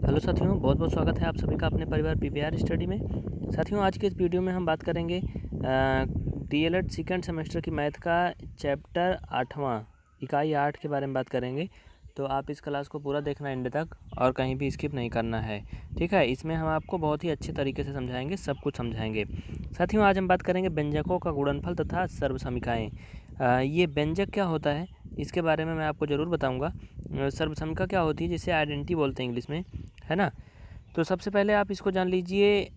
Hello साथियों, बहुत बहुत स्वागत है आप सभी का अपने परिवार पीपीआर स्टडी में। साथियों, आज के इस वीडियो में हम बात करेंगे डीएलएड सेकंड सेमेस्टर की मैथ का चैप्टर 8वां इकाई 8 के बारे में बात करेंगे। तो आप इस क्लास को पूरा देखना एंड तक और कहीं भी स्किप नहीं करना है, ठीक है। इसमें हम आपको बहुत ही अच्छे तरीके से समझाएंगे, सब कुछ समझाएंगे। साथियों, आज हम बात करेंगे व्यंजकों का गुणनफल तथा सर्वसमीकाएँ। ये व्यंजक क्या होता है इसके बारे में मैं आपको ज़रूर बताऊँगा। सर्वसमीका क्या होती है, जिसे आइडेंटिटी बोलते हैं इंग्लिश में, है ना। तो सबसे पहले आप इसको जान लीजिए,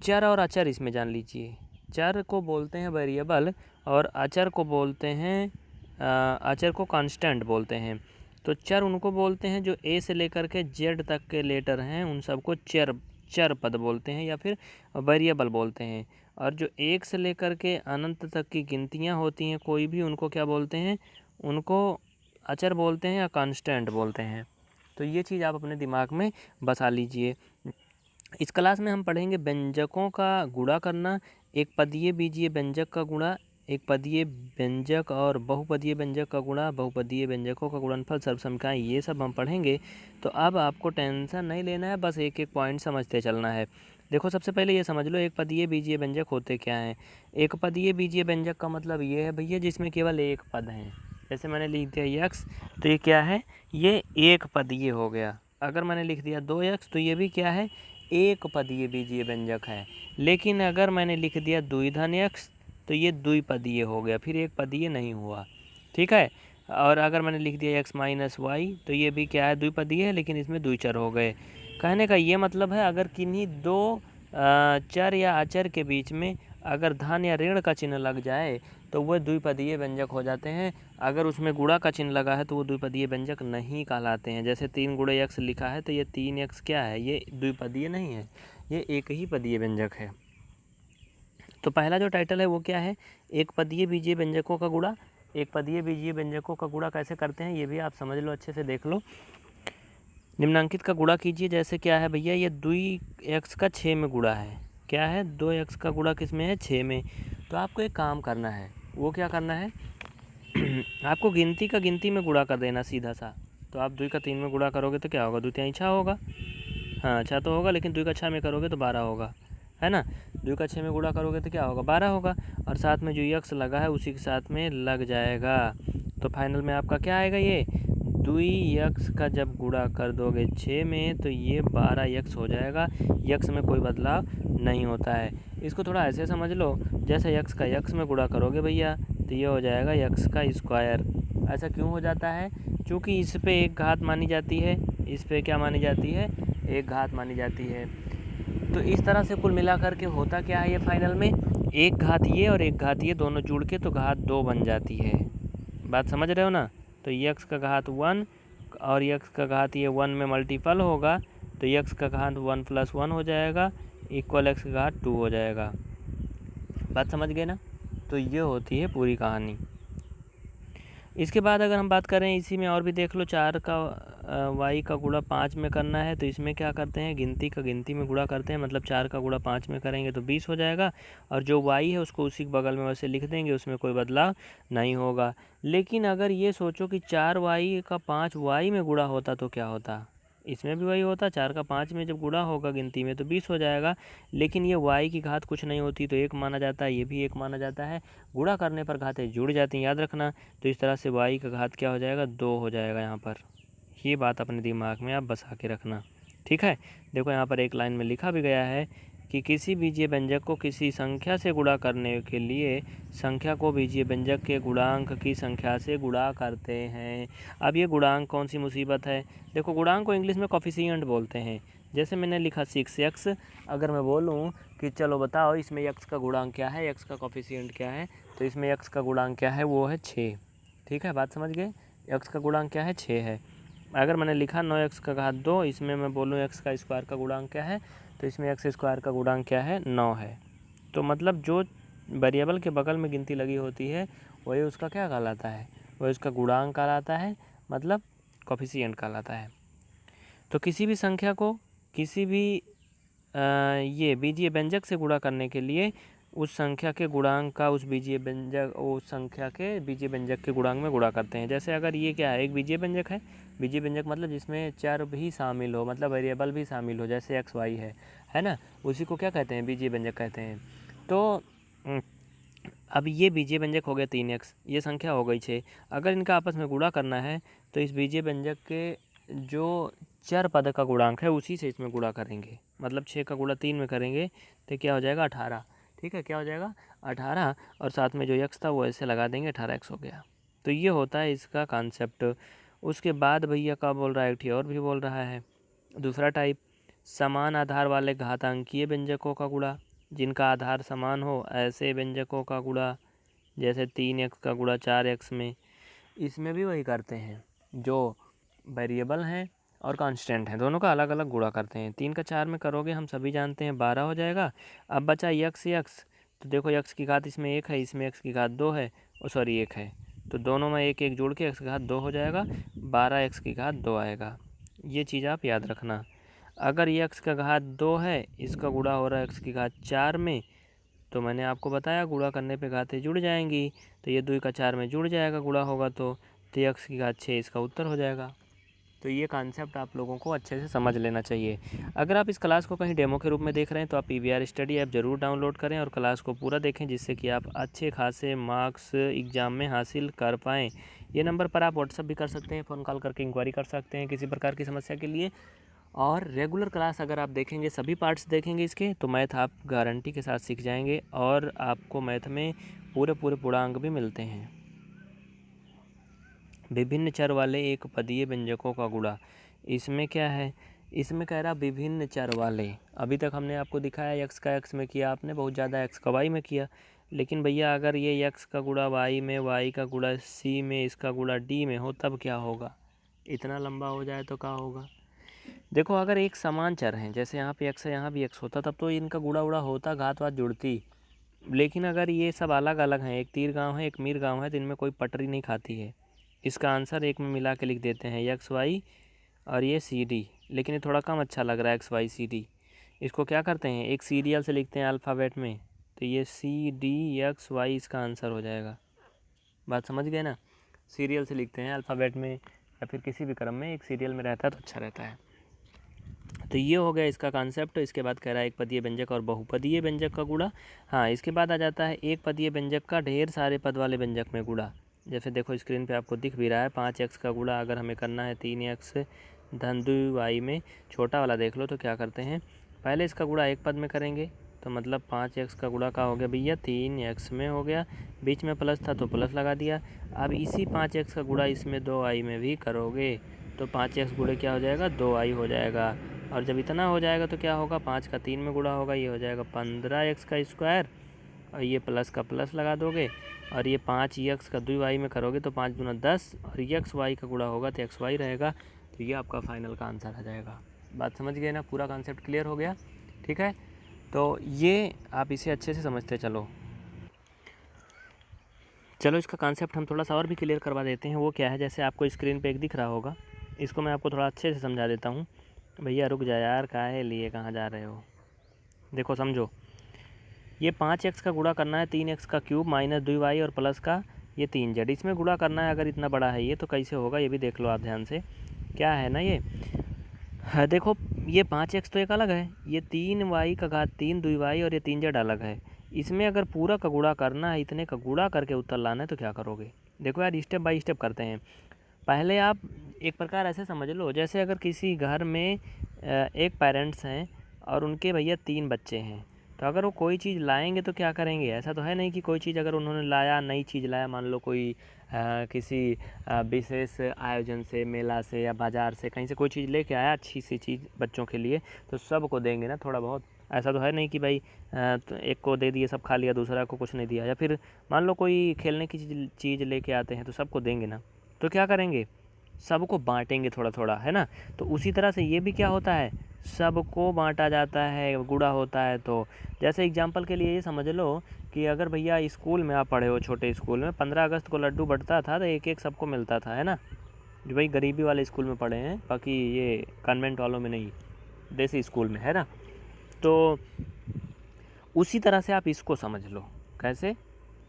चर और अचर इसमें जान लीजिए। चर को बोलते हैं वेरिएबल और अचर को बोलते हैं अचर को कांस्टेंट बोलते हैं। तो चर उनको बोलते हैं जो ए से लेकर के जेड तक के लेटर हैं, उन सबको चर चर पद बोलते हैं या फिर वेरिएबल बोलते हैं। और जो एक से लेकर के अनंत तक की गिनतियाँ होती हैं कोई भी, उनको क्या बोलते हैं, उनको अचर बोलते हैं या कांस्टेंट बोलते हैं। तो ये चीज़ आप अपने दिमाग में बसा लीजिए। इस क्लास में हम पढ़ेंगे व्यंजकों का गुणा करना, एक पदीय बीजीय व्यंजक का गुणा, एक पदीय व्यंजक और बहुपदीय व्यंजक का गुणा, बहुपदीय व्यंजकों का गुणनफल, सर्वसमीकाएँ, ये सब हम पढ़ेंगे। तो अब आपको टेंशन नहीं लेना है, बस एक एक पॉइंट समझते चलना है। देखो, सबसे पहले ये समझ लो एक पदीय बीजीय व्यंजक होते क्या हैं। एक पदीय बीजीय व्यंजक का मतलब ये है भैया जिसमें केवल एक पद है। जैसे मैंने लिख दिया यक्स, तो ये क्या है, ये एक पदीय हो गया। अगर मैंने लिख दिया 2x, तो ये भी क्या है, एक पदीय बीजीय व्यंजक है। लेकिन अगर मैंने लिख दिया द्विधन x, तो ये द्विपदीय हो गया, फिर एक पदीय नहीं हुआ, ठीक है। और अगर मैंने लिख दिया x माइनस वाई, तो ये भी क्या है, द्विपदीय है, लेकिन इसमें द्विचर हो गए। कहने का ये मतलब है, अगर किन्हीं दो चर या अचर के बीच में अगर धन या ऋण का चिन्ह लग जाए तो वह द्विपदीय व्यंजक हो जाते हैं। अगर उसमें गुणा का चिन्ह लगा है तो वो द्विपदीय व्यंजक नहीं कहलाते हैं। जैसे 3 गुणे x लिखा है तो ये 3x क्या है, ये द्विपदीय नहीं है, ये एक ही पदीय व्यंजक है। तो पहला जो टाइटल है वो क्या है, एक पदीय बीजीय व्यंजकों का गुणा। एक पदीय बीजीय व्यंजकों का गुणा कैसे करते हैं ये भी आप समझ लो, अच्छे से देख लो। निम्नांकित का गुणा कीजिए। जैसे क्या है भैया, ये 2x का 6 में गुणा है। क्या है, 2x का गुणा किस में है, 6 में। तो आपको एक काम करना है, वो क्या करना है आपको गिनती का गिनती में गुणा कर देना सीधा सा। तो आप 2 का 3 में गुणा करोगे तो क्या होगा, 2 3 6 होगा। हाँ, 6 तो होगा, लेकिन 2 का 6 में करोगे तो 12 होगा, है ना। 2 का 6 में गुणा करोगे तो क्या होगा, 12 होगा। और साथ में जो यक्स लगा है उसी के साथ में लग जाएगा। तो फाइनल में आपका क्या आएगा, ये 2x का जब गुणा कर दोगे 6 में तो ये 12x हो जाएगा। यक्स में कोई बदलाव नहीं होता है। इसको थोड़ा ऐसे समझ लो, जैसे यक्स का यक्स में गुणा करोगे भैया तो ये हो जाएगा यक्स का स्क्वायर। ऐसा क्यों हो जाता है, क्योंकि इस पे एक घात मानी जाती है, इस पे क्या मानी जाती है, एक घात मानी जाती है। तो इस तरह से कुल मिला करके होता क्या है, ये फाइनल में एक घात ये और एक घात ये दोनों जुड़ के तो घात 2 बन जाती है। बात समझ रहे हो ना। तो यक्स का घात 1 और यक्स का घात ये 1 में मल्टीपल होगा तो यक्स का घात 1 + 1 हो जाएगा, इक्वल एक्स का घात 2 हो जाएगा। बात समझ गए ना। तो ये होती है पूरी कहानी। इसके बाद अगर हम बात करें इसी में और भी देख लो, 4 का वाई का गुणा 5 में करना है तो इसमें क्या करते हैं, गिनती का गिनती में गुणा करते हैं। मतलब 4 का गुणा 5 में करेंगे तो 20 हो जाएगा। और जो वाई है उसको उसी के बगल में वैसे लिख देंगे, उसमें कोई बदलाव नहीं होगा। लेकिन अगर ये सोचो कि 4 वाई का 5 वाई में गुणा होता तो क्या होता, इसमें भी वही होता। 4 का 5 में जब गुणा होगा गिनती में तो 20 हो जाएगा। लेकिन ये वाई की घात कुछ नहीं होती तो 1 माना जाता है, ये भी 1 माना जाता है। गुणा करने पर घातें जुड़ जाती हैं, याद रखना। तो इस तरह से वाई का घात क्या हो जाएगा, 2 हो जाएगा यहाँ पर। ये बात अपने दिमाग में आप बसा के रखना, ठीक है। देखो यहाँ पर एक लाइन में लिखा भी गया है कि किसी बीजीय व्यंजक को किसी संख्या से गुणा करने के लिए संख्या को बीजीय व्यंजक के गुणांक की संख्या से गुणा करते हैं। अब ये गुणांक कौन सी मुसीबत है, देखो गुणांक को इंग्लिश में कोफिशिएंट बोलते हैं। जैसे मैंने लिखा 6x, अगर मैं बोलूँ कि चलो बताओ इसमें x का गुणांक क्या है, x का कोफिशिएंट क्या है, तो इसमें x का गुणांक क्या है, वो है 6, ठीक है। बात समझ गए, x का गुणांक क्या है, 6 है। अगर मैंने लिखा 9x का घात 2, इसमें मैं बोलूँ x का स्क्वायर का गुणांक क्या है, तो इसमें x स्क्वायर का गुणांक क्या है, 9 है। तो मतलब जो वेरिएबल के बगल में गिनती लगी होती है वही उसका क्या कहलाता है, वही उसका गुणांक कहलाता है, मतलब कोफिशिएंट कहलाता है। तो किसी भी संख्या को किसी भी ये बीजीय व्यंजक से गुणा करने के लिए उस संख्या के गुणांक का उस बीजीय व्यंजक उस संख्या के बीजीय व्यंजक के गुणांक में गुणा करते हैं। जैसे अगर ये क्या है, एक बीजीय व्यंजक है, बीजीय व्यंजक मतलब जिसमें चर भी शामिल हो, मतलब वेरिएबल भी शामिल हो, जैसे एक्स वाई है ना, उसी को क्या कहते हैं, बीजीय व्यंजक कहते हैं। तो अब ये बीजीय व्यंजक हो गया 3x, ये संख्या हो गई 6। अगर इनका आपस में गुणा करना है तो इस बीजीय व्यंजक के जो चर पद का गुणांक है उसी से इसमें गुणा करेंगे, मतलब 6 का गुणा 3 में करेंगे तो क्या हो जाएगा 18। ठीक है, क्या हो जाएगा 18, और साथ में जो x था वो ऐसे लगा देंगे, 18x हो गया। तो ये होता है इसका कॉन्सेप्ट। उसके बाद भैया क्या बोल रहा है, एक और भी बोल रहा है, दूसरा टाइप, समान आधार वाले घातांकीय व्यंजकों का गुणा, जिनका आधार समान हो ऐसे व्यंजकों का गुणा, जैसे 3x का गुणा 4x में। इसमें भी वही करते हैं, जो वेरिएबल हैं और कांस्टेंट हैं दोनों का अलग अलग गुणा करते हैं। 3 का 4 में करोगे हम सभी जानते हैं 12 हो जाएगा। अब बचा यक्स, तो देखो यक्स की घात इसमें 1 है, इसमें एक्स की घात 2 है, सॉरी 1 है, तो दोनों में 1 1 जोड़ के एक्स की घात 2 हो जाएगा, 12 एक्स की घात 2 आएगा। ये चीज़ आप याद रखना। अगर ये एक्स का घात 2 है, इसका गुणा हो रहा है एक्स की घात 4 में, तो मैंने आपको बताया गुणा करने पे घातें जुड़ जाएंगी, तो ये 2 का 4 में जुड़ जाएगा गुणा होगा तो एक्स की घात 6 इसका उत्तर हो जाएगा। तो ये कॉन्सेप्ट आप लोगों को अच्छे से समझ लेना चाहिए। अगर आप इस क्लास को कहीं डेमो के रूप में देख रहे हैं तो आप PVR स्टडी ऐप ज़रूर डाउनलोड करें और क्लास को पूरा देखें, जिससे कि आप अच्छे खासे मार्क्स एग्ज़ाम में हासिल कर पाएँ। ये नंबर पर आप व्हाट्सअप भी कर सकते हैं, फ़ोन कॉल करके इंक्वायरी कर सकते हैं किसी प्रकार की समस्या के लिए। और रेगुलर क्लास अगर आप देखेंगे, सभी पार्ट्स देखेंगे इसके, तो मैथ आप गारंटी के साथ सीख जाएंगे और आपको मैथ में पूरे पूर्णांक भी मिलते हैं। विभिन्न चर वाले एक पदीय व्यंजकों का गुणा, इसमें क्या है, इसमें कह रहा विभिन्न चर वाले। अभी तक हमने आपको दिखाया एक्स का एक्स में किया आपने, बहुत ज़्यादा एक्स का वाई में किया, लेकिन भैया अगर ये एक्स का गुणा वाई में, वाई का गुणा सी में, इसका गुणा डी में हो तब क्या होगा, इतना लंबा हो जाए तो क्या होगा। देखो अगर एक समान चर हैं, जैसे यहाँ पे एक्स है यहाँ भी एक्स होता, तब तो इनका गुणा उड़ा होता, घात वात जुड़ती। लेकिन अगर ये सब अलग अलग हैं, एक तीर गाँव है एक मीर गाँव है, तो इनमें कोई पटरी नहीं खाती है। इसका आंसर एक में मिला के लिख देते हैं, एक्स वाई और ये सी डी, लेकिन ये थोड़ा कम अच्छा लग रहा है एक्स वाई सी डी। इसको क्या करते हैं, एक सीरियल से लिखते हैं अल्फ़ाबेट में, तो ये सी डी एक्स वाई इसका आंसर हो जाएगा। बात समझ गए ना, सीरियल से लिखते हैं अल्फ़ाबेट में या फिर किसी भी क्रम में, एक सीरियल में रहता है तो अच्छा रहता है। तो ये हो गया इसका कॉन्सेप्ट। इसके बाद कह रहा है एक पदीय व्यंजक और बहुपदीय व्यंजक का गुणा। हाँ, इसके बाद आ जाता है एक पदीय व्यंजक का ढेर सारे पद वाले व्यंजक में गुणा। जैसे देखो स्क्रीन पे आपको दिख भी रहा है, 5x का गुणा अगर हमें करना है 3x धन 2y में, छोटा वाला देख लो, तो क्या करते हैं, पहले इसका गुणा एक पद में करेंगे, तो मतलब 5x का गुणा का हो गया भैया 3x में हो गया, बीच में प्लस था तो प्लस लगा दिया। अब इसी 5x का गुणा इसमें 2y में भी करोगे तो 5x गुणे क्या हो जाएगा, 2y हो जाएगा। और जब इतना हो जाएगा तो क्या होगा, 5 का 3 में गुणा होगा, ये हो जाएगा 15x का स्क्वायर, और ये प्लस का प्लस लगा दोगे, और ये 5x का 2y में करोगे तो 5 दूना 10, और एक्स वाई का गुणा होगा तो एक्स वाई रहेगा। तो ये आपका फाइनल का आंसर आ जाएगा। बात समझ गए ना, पूरा कॉन्सेप्ट क्लियर हो गया। ठीक है, तो ये आप इसे अच्छे से समझते चलो। इसका कॉन्सेप्ट हम थोड़ा सा और भी क्लियर करवा देते हैं। वो क्या है, जैसे आपको स्क्रीन पे एक दिख रहा होगा, इसको मैं आपको थोड़ा अच्छे से समझा देता हूँ। भैया रुक जा यार, काहे लिए कहाँ जा रहे हो, देखो समझो, ये 5x का गुणा करना है 3x का क्यूब माइनस 2y और प्लस का ये 3z, इसमें गुणा करना है। अगर इतना बड़ा है ये तो कैसे होगा, ये भी देख लो आप ध्यान से। क्या है ना ये, हाँ देखो ये 5x तो एक अलग है, ये 3y का घात 3 2y और ये 3z अलग है। इसमें अगर पूरा का गुणा करना है, इतने का गुणा करके उत्तर लाना है, तो क्या करोगे। देखो यार स्टेप बाय स्टेप करते हैं। पहले आप एक प्रकार ऐसे समझ लो, जैसे अगर किसी घर में एक पेरेंट्स हैं और उनके भैया 3 बच्चे हैं, तो अगर वो कोई चीज़ लाएंगे तो क्या करेंगे। ऐसा तो है नहीं कि कोई चीज़ अगर उन्होंने लाया, नई चीज़ लाया, मान लो कोई किसी विशेष आयोजन से, मेला से या बाज़ार से कहीं से कोई चीज़ लेके आया, अच्छी सी चीज़ बच्चों के लिए, तो सबको देंगे ना थोड़ा बहुत। ऐसा तो है नहीं कि भाई तो एक को दे दिए सब खा लिया, दूसरा को कुछ नहीं दिया। या फिर मान लो कोई खेलने की चीज़ लेके आते हैं तो सबको देंगे ना, तो क्या करेंगे, सबको बांटेंगे थोड़ा थोड़ा, है ना। तो उसी तरह से ये भी क्या होता है, सबको बांटा जाता है, गुणा होता है। तो जैसे एग्जांपल के लिए ये समझ लो कि अगर भैया स्कूल में आप पढ़े हो, छोटे स्कूल में 15 अगस्त को लड्डू बंटता था तो एक एक सबको मिलता था, है ना। जो भाई गरीबी वाले स्कूल में पढ़े हैं, बाकी ये कॉन्वेंट वालों में नहीं, देसी स्कूल में, है ना। तो उसी तरह से आप इसको समझ लो। कैसे?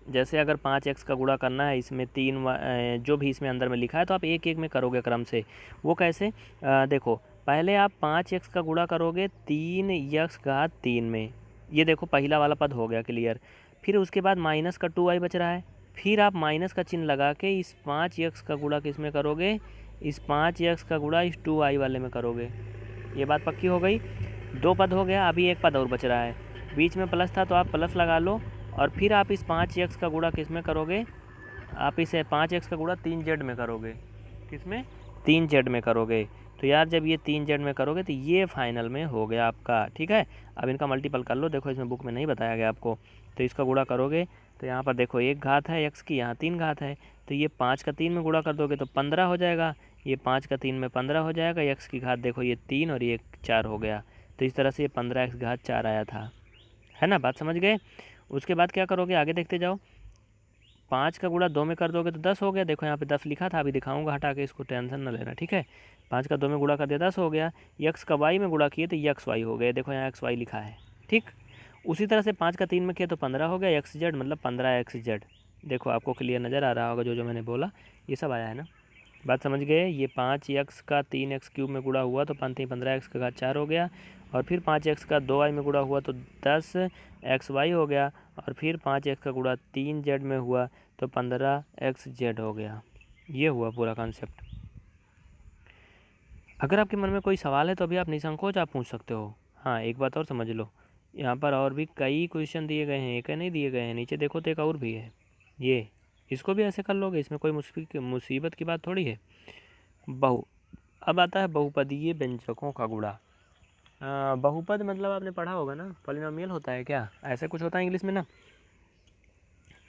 जैसे अगर 5x का गुणा करना है, इसमें 3 जो भी इसमें अंदर में लिखा है तो आप एक एक में करोगे क्रम से। वो कैसे? देखो, पहले आप 5x का गुणा करोगे 3x घात 3 में, ये देखो पहला वाला पद हो गया क्लियर। फिर उसके बाद माइनस का 2y बच रहा है, फिर आप माइनस का चिन्ह लगा के इस 5x का गुणा किस में करोगे? इस 5x का गुणा इस 2y वाले में करोगे। ये बात पक्की हो गई। 2 पद हो गया, अभी एक पद और बच रहा है, बीच में प्लस था तो आप प्लस लगा लो। और फिर आप इस 5x का गुणा किस में करोगे? आप इसे 5x का गुणा 3z में करोगे। किस में? 3z में करोगे। तो यार जब ये 3z में करोगे तो ये फाइनल में हो गया आपका। ठीक है, अब इनका मल्टीपल कर लो। देखो इसमें बुक में नहीं बताया गया आपको, तो इसका गुणा करोगे तो यहाँ पर देखो 1 घात है x की, यहाँ 3 घात है, तो ये 5 का 3 में गुणा कर दोगे तो 15 हो जाएगा। ये 5 का 3 में 15 हो जाएगा। x की घात देखो ये 3 और ये 4 हो गया, तो इस तरह से ये 15x घात 4 आया था। है ना, बात समझ गए? उसके बाद क्या करोगे, आगे देखते जाओ। 5 का गुणा 2 में कर दोगे तो 10 हो गया। देखो यहाँ पे 10 लिखा था, अभी दिखाऊंगा हटा के, इसको टेंशन न लेना। ठीक है, 5 का 2 में गुणा कर दिया 10 हो गया। x का y में गुणा किए तो x y हो गया। देखो यहाँ x y लिखा है। ठीक, उसी तरह से 5 का 3 में किया तो 15 हो गया। xz मतलब 15xz। देखो आपको क्लियर नज़र आ रहा होगा जो मैंने बोला, ये सब आया है ना, बात समझ गए? ये 5x का 3x क्यूब में गुणा हुआ तो 15x का घात 4 हो गया। और फिर 5x का 2y में गुणा हुआ तो 10xy हो गया। और फिर 5x का गुणा 3z में हुआ तो 15xz हो गया। ये हुआ पूरा कॉन्सेप्ट। अगर आपके मन में कोई सवाल है तो अभी आप निसंकोच आप पूछ सकते हो। हाँ, एक बात और समझ लो, यहाँ पर और भी कई क्वेश्चन दिए गए हैं, एक नहीं दिए गए हैं, नीचे देखो तो एक और भी है। ये इसको भी ऐसे कर लोगे, इसमें कोई मुसीबत की बात थोड़ी है। अब आता है बहुपदीय व्यंजकों का गुणा। बहुपद मतलब आपने पढ़ा होगा ना, पॉलिनोमियल होता है क्या, ऐसा कुछ होता है इंग्लिश में ना।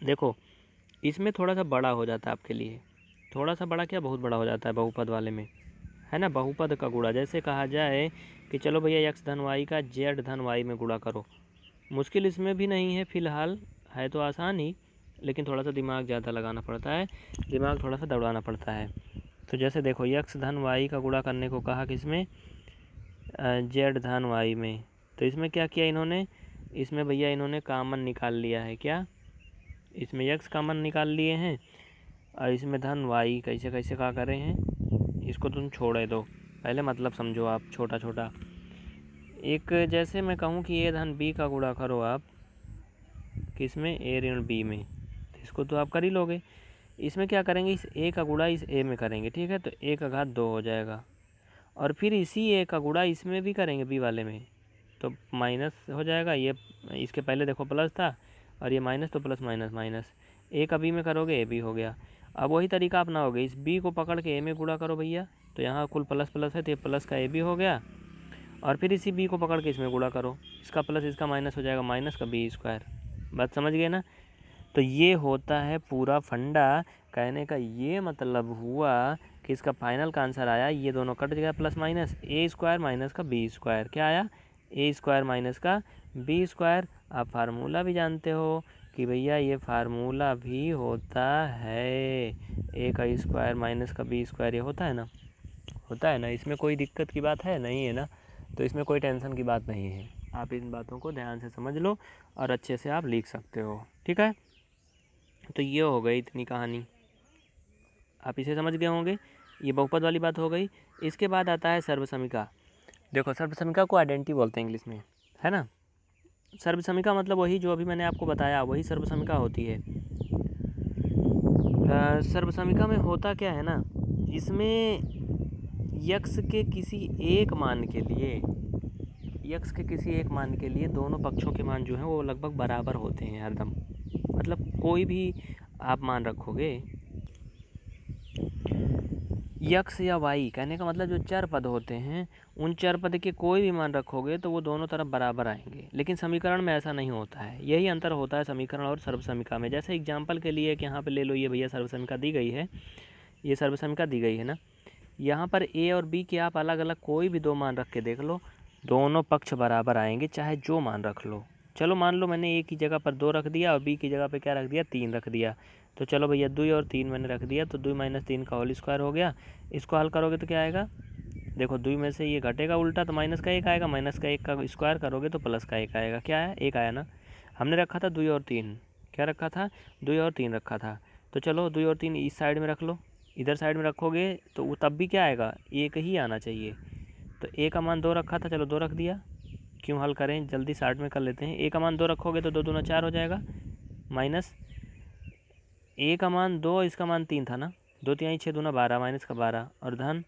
देखो इसमें थोड़ा सा बड़ा हो जाता है आपके लिए, थोड़ा सा बड़ा क्या, बहुत बड़ा हो जाता है बहुपद वाले में, है ना। बहुपद का गुणा जैसे कहा जाए कि चलो भैया x धन y का z धन y में गुणा करो। मुश्किल इसमें भी नहीं है फ़िलहाल, है तो आसान ही, लेकिन थोड़ा सा दिमाग ज़्यादा लगाना पड़ता है, दिमाग थोड़ा सा दौड़ाना पड़ता है। तो जैसे देखो x धन y का गुणा करने को कहा किसमें? z धन y में। तो इसमें क्या किया इन्होंने? इसमें भैया इन्होंने कॉमन निकाल लिया है। क्या? इसमें x कॉमन निकाल लिए हैं और इसमें धन y। कैसे कैसे क्या करे हैं, इसको तुम छोड़े दो, पहले मतलब समझो आप छोटा छोटा। एक जैसे मैं कहूँ कि a धन b का गुणा करो आप किस में? a ऋण b में, तो इसको तो आप कर ही लोगे। इसमें क्या करेंगे, इस a का गुणा इस a में करेंगे। ठीक है, तो a का घात 2 हो जाएगा। और फिर इसी a का गुणा इसमें भी करेंगे b वाले में, तो माइनस हो जाएगा। ये इसके पहले देखो प्लस था और ये माइनस, तो प्लस माइनस माइनस। a का b में करोगे a b हो गया। अब वही तरीका अपनाओगे, इस b को पकड़ के a में गुणा करो भैया, तो यहाँ कुल प्लस प्लस है तो ये प्लस का a b हो गया। और फिर इसी b को पकड़ के इसमें गुणा करो, इसका प्लस इसका माइनस हो जाएगा, माइनस का b स्क्वायर। बात समझ गए ना। तो ये होता है पूरा फंडा। कहने का ये मतलब हुआ कि इसका फाइनल का आंसर आया, ये दोनों कट गया प्लस माइनस, ए स्क्वायर माइनस का बी स्क्वायर। क्या आया? ए स्क्वायर माइनस का बी स्क्वायर। आप फार्मूला भी जानते हो कि भैया ये फार्मूला भी होता है, ए का स्क्वायर माइनस का बी स्क्वायर, ये होता है ना, होता है ना। इसमें कोई दिक्कत की बात है नहीं है ना, तो इसमें कोई टेंशन की बात नहीं है। आप इन बातों को ध्यान से समझ लो और अच्छे से आप लिख सकते हो। ठीक है, तो ये हो गई इतनी कहानी, आप इसे समझ गए होंगे। ये बहुपद वाली बात हो गई। इसके बाद आता है सर्वसमिका। देखो सर्वसमिका को आइडेंटिटी बोलते हैं इंग्लिश में, है ना। सर्वसमिका मतलब वही जो अभी मैंने आपको बताया, वही सर्वसमिका होती है। सर्वसमिका में होता क्या है ना, इसमें यक्स के किसी एक मान के लिए दोनों पक्षों के मान जो हैं वो लगभग बराबर होते हैं हरदम। मतलब कोई भी आप मान रखोगे, यक्स या वाई, कहने का मतलब जो चर पद होते हैं उन चर पद के कोई भी मान रखोगे तो वो दोनों तरफ बराबर आएंगे। लेकिन समीकरण में ऐसा नहीं होता है, यही अंतर होता है समीकरण और सर्वसमिका में। जैसे एग्जाम्पल के लिए कि यहाँ पे ले लो, ये भैया सर्वसमिका दी गई है, ये सर्वसमिका दी गई है ना। यहाँ पर ए और बी के आप अलग अलग कोई भी 2 मान रख के देख लो, दोनों पक्ष बराबर आएंगे, चाहे जो मान रख लो। चलो मान लो मैंने ए की जगह पर 2 रख दिया और बी की जगह पर क्या रख दिया, 3 रख दिया। तो चलो भैया 2 और 3 मैंने रख दिया, तो 2 माइनस 3 का होल स्क्वायर हो गया। इसको हल करोगे तो क्या आएगा, देखो 2 में से ये घटेगा उल्टा तो माइनस का 1 आएगा, माइनस का 1 का स्क्वायर करोगे तो प्लस का 1 आएगा। क्या है, 1 आया ना। हमने रखा था 2 और 3, क्या रखा था 2 और 3 रखा था। तो चलो 2 और 3 इस साइड में रख लो, इधर साइड में रखोगे तो वो तब भी क्या आएगा, एक ही आना चाहिए। तो ए का मान 2 रखा था, चलो 2 रख दिया, क्यों हल करें, जल्दी साइड में कर लेते हैं। ए का मान 2 रखोगे तो 2 दूना 4 हो जाएगा, माइनस ए का मान 2, इसका मान 3 था ना, 2 3 6 दूना 12, माइनस का 12, और धन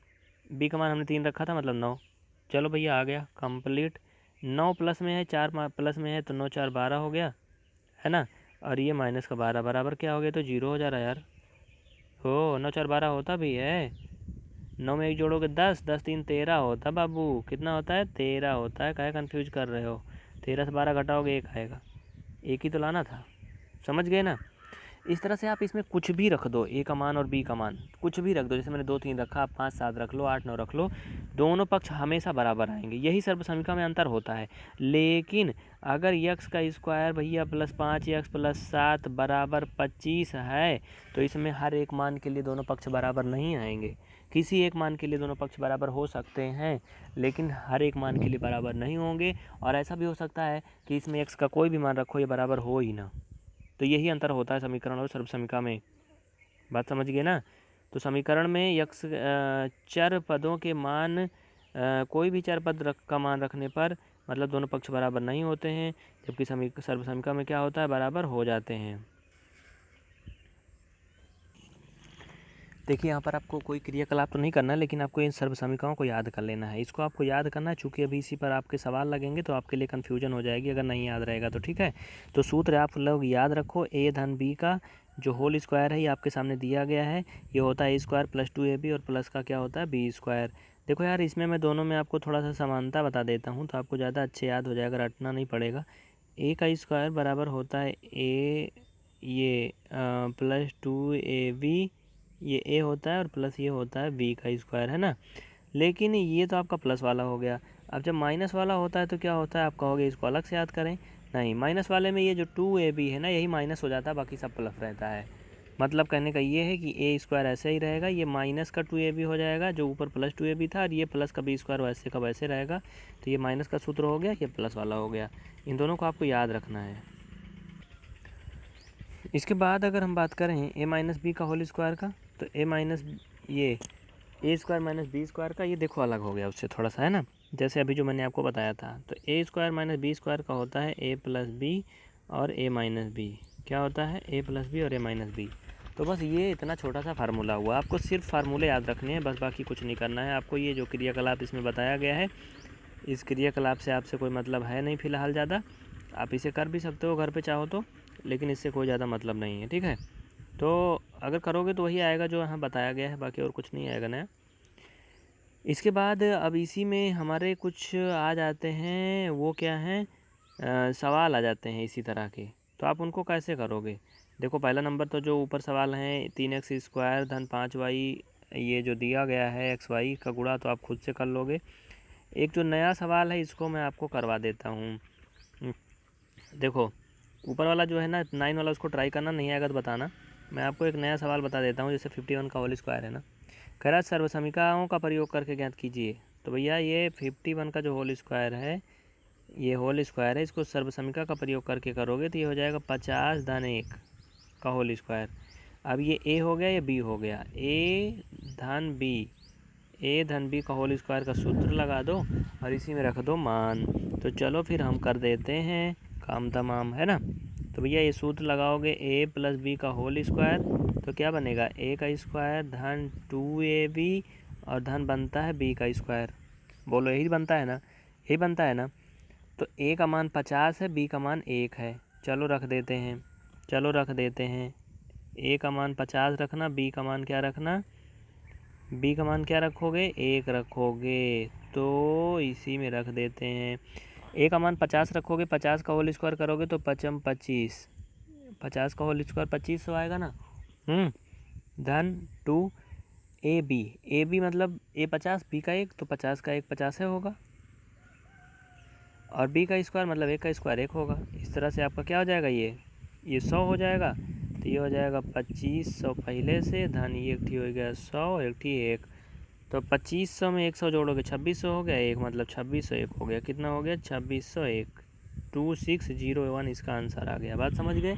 बी का मान हमने 3 रखा था मतलब 9। चलो भैया आ गया कंप्लीट। 9 प्लस में है, 4 प्लस में है, तो 9 4 12 हो गया, है ना। और ये माइनस का 12 बराबर क्या हो गया, तो 0 हो जा रहा है यार। हो 9 4 12 होता भी है, 9 में 1 जोड़ोगे 10, 10 3 13 होता बाबू, कितना होता है 13 होता है, काहे कन्फ्यूज कर रहे हो। 13 से 12 घटाओगे 1 आएगा, एक ही तो लाना था, समझ गए ना। इस तरह से आप इसमें कुछ भी रख दो, ए का मान और बी का मान कुछ भी रख दो, जैसे मैंने 2 3 रखा, आप 5 7 रख लो, 8 9 रख लो, दोनों पक्ष हमेशा बराबर आएंगे, यही सर्वसमीका में अंतर होता है। लेकिन अगर यक्स का स्क्वायर भैया प्लस 5 यक्स प्लस 7 बराबर 25 है, तो इसमें हर एक मान के लिए दोनों पक्ष बराबर नहीं आएंगे। किसी एक मान के लिए दोनों पक्ष बराबर हो सकते हैं, लेकिन हर एक मान के लिए बराबर नहीं होंगे। और ऐसा भी हो सकता है कि इसमें एक्स का कोई भी मान रखो ये बराबर हो ही ना। तो यही अंतर होता है समीकरण और सर्वसमीका में, बात समझ गए ना। तो समीकरण में यक्स चर पदों के मान कोई भी चर पद का मान रखने पर मतलब दोनों पक्ष बराबर नहीं होते हैं, जबकि सर्वसमीका में क्या होता है, बराबर हो जाते हैं। देखिए यहाँ पर आपको कोई क्रियाकलाप तो नहीं करना है, लेकिन आपको इन सर्वसमीकाओं को याद कर लेना है। इसको आपको याद करना है, चूँकि अभी इसी पर आपके सवाल लगेंगे तो आपके लिए कन्फ्यूजन हो जाएगी अगर नहीं याद रहेगा तो, ठीक है। तो सूत्र आप लोग याद रखो, ए धन बी का जो होल स्क्वायर है ये आपके सामने दिया गया है, ये होता है ए स्क्वायर प्लस 2ab, और प्लस का क्या होता है बी स्क्वायर। देखो यार इसमें मैं दोनों में आपको थोड़ा सा समानता बता देता हूँ तो आपको ज़्यादा अच्छे याद हो जाएगा, रटना नहीं पड़ेगा। ए का स्क्वायर बराबर होता है ए ये प्लस 2ab, ये ए होता है, और प्लस ये होता है बी का स्क्वायर, है ना। लेकिन ये तो आपका प्लस वाला हो गया। अब जब माइनस वाला होता है तो क्या होता है, आप कहोगे इसको अलग से याद करें, नहीं, माइनस वाले में ये जो 2ab है ना यही माइनस हो जाता है, बाकी सब प्लस रहता है। मतलब कहने का ये है कि ए स्क्वायर ऐसे ही रहेगा, ये माइनस का 2ab हो जाएगा जो ऊपर प्लस 2ab था, और ये प्लस का बी स्क्वायर वैसे का वैसे रहेगा। तो ये माइनस का सूत्र हो गया, ये प्लस वाला हो गया। इन दोनों को आपको याद रखना है। इसके बाद अगर हम बात करें ए माइनस बी का होल स्क्वायर का, तो ए माइनस ये ए स्क्वायर माइनस बी स्क्वायर का, ये देखो अलग हो गया उससे थोड़ा सा, है ना। जैसे अभी जो मैंने आपको बताया था, तो ए स्क्वायर माइनस बी स्क्वायर का होता है ए प्लस बी और ए माइनस बी। क्या होता है, ए प्लस बी और ए माइनस बी। तो बस ये इतना छोटा सा फार्मूला हुआ, आपको सिर्फ फार्मूले याद रखने हैं बस, बाकी कुछ नहीं करना है आपको। ये जो क्रियाकलाप इसमें बताया गया है, इस क्रियाकलाप से आपसे कोई मतलब है नहीं फ़िलहाल ज़्यादा, आप इसे कर भी सकते हो घर पे चाहो तो, लेकिन इससे कोई ज़्यादा मतलब नहीं है, ठीक है। तो अगर करोगे तो वही आएगा जो यहाँ बताया गया है, बाकी और कुछ नहीं आएगा नया। इसके बाद अब इसी में हमारे कुछ आ जाते हैं, वो क्या हैं, सवाल आ जाते हैं इसी तरह के, तो आप उनको कैसे करोगे। देखो पहला नंबर तो जो ऊपर सवाल हैं 3x स्क्वायर धन 5y, ये जो दिया गया है xy का गुणा, तो आप खुद से कर लोगे। एक जो नया सवाल है इसको मैं आपको करवा देता हूँ। देखो ऊपर वाला जो है ना 9 वाला, उसको ट्राई करना, नहीं आएगा तो बताना। मैं आपको एक नया सवाल बता देता हूँ, जैसे 51 का होल स्क्वायर है ना, कह रहा सर्वसमीकाओं का प्रयोग करके ज्ञात कीजिए। तो भैया ये 51 का जो होल स्क्वायर है, ये होल स्क्वायर है, इसको सर्वसमीका का प्रयोग करके करोगे तो ये हो जाएगा 50 धन 1 का होल स्क्वायर। अब ये ए हो गया, ये बी हो गया, ए धन बी का होल स्क्वायर का सूत्र लगा दो और इसी में रख दो मान। तो चलो फिर हम कर देते हैं काम तमाम, है ना। तो भैया ये सूत्र लगाओगे ए प्लस बी का होल स्क्वायर, तो क्या बनेगा, ए का स्क्वायर धन 2ab और धन बनता है बी का स्क्वायर। बोलो यही बनता है ना, यही बनता है ना। तो ए का मान 50 है, बी का मान 1 है, चलो रख देते हैं। ए का मान 50 रखना, बी का मान क्या रखना, बी का मान क्या रखोगे, 1 रखोगे, तो इसी में रख देते हैं। ए का मान 50 रखोगे, 50 का होल स्क्वायर करोगे तो 25, 50 का होल स्क्वायर 2500 आएगा ना। धन 2ab मतलब ए 50 बी का 1, तो 50 का 1 50 है होगा, और बी का स्क्वायर मतलब 1 का स्क्वायर 1 होगा। इस तरह से आपका क्या हो जाएगा, ये 100 हो जाएगा। तो ये हो जाएगा 2500 पहले से, धन ये एक हो गया 100, एक 1, तो 2500 में 100 जोड़ोगे 2600 हो गया, एक मतलब 2601 हो गया, कितना हो गया 2601। 2601 इसका आंसर आ गया। बात समझ गए?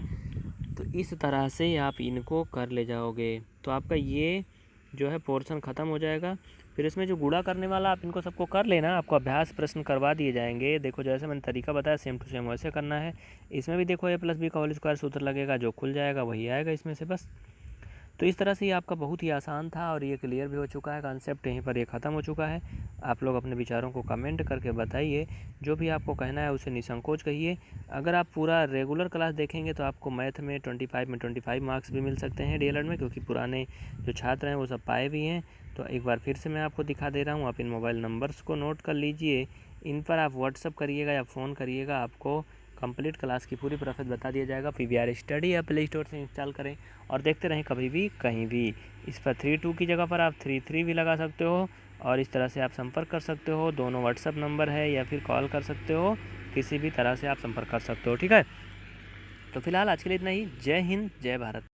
तो इस तरह से आप इनको कर ले जाओगे तो आपका ये जो है पोर्शन ख़त्म हो जाएगा। फिर इसमें जो गुणा करने वाला आप इनको सबको कर लेना, आपको अभ्यास प्रश्न करवा दिए जाएंगे। देखो जैसे मैंने तरीका बताया सेम टू सेम वैसे करना है। इसमें भी देखो a+b का होल स्क्वायर सूत्र लगेगा, जो खुल जाएगा वही आएगा इसमें से बस। तो इस तरह से ये आपका बहुत ही आसान था और ये क्लियर भी हो चुका है कॉन्सेप्ट, यहीं पर ये ख़त्म हो चुका है। आप लोग अपने विचारों को कमेंट करके बताइए, जो भी आपको कहना है उसे निसंकोच कहिए। अगर आप पूरा रेगुलर क्लास देखेंगे तो आपको मैथ में 25 मार्क्स भी मिल सकते हैं डीएलएड में, क्योंकि पुराने जो छात्र हैं वो सब पाए भी हैं। तो एक बार फिर से मैं आपको दिखा दे रहा हूँ, आप इन मोबाइल नंबर्स को नोट कर लीजिए, इन पर आप व्हाट्सअप करिएगा या फ़ोन करिएगा, आपको कंप्लीट क्लास की पूरी प्रोसेस बता दिया जाएगा। पीवीआर स्टडी या प्ले स्टोर से इंस्टॉल करें और देखते रहें कभी भी कहीं भी। इस पर 32 की जगह पर आप 33 भी लगा सकते हो और इस तरह से आप संपर्क कर सकते हो। दोनों व्हाट्सअप नंबर है या फिर कॉल कर सकते हो, किसी भी तरह से आप संपर्क कर सकते हो। ठीक है, तो फिलहाल आज के लिए इतना ही। जय हिंद, जय भारत।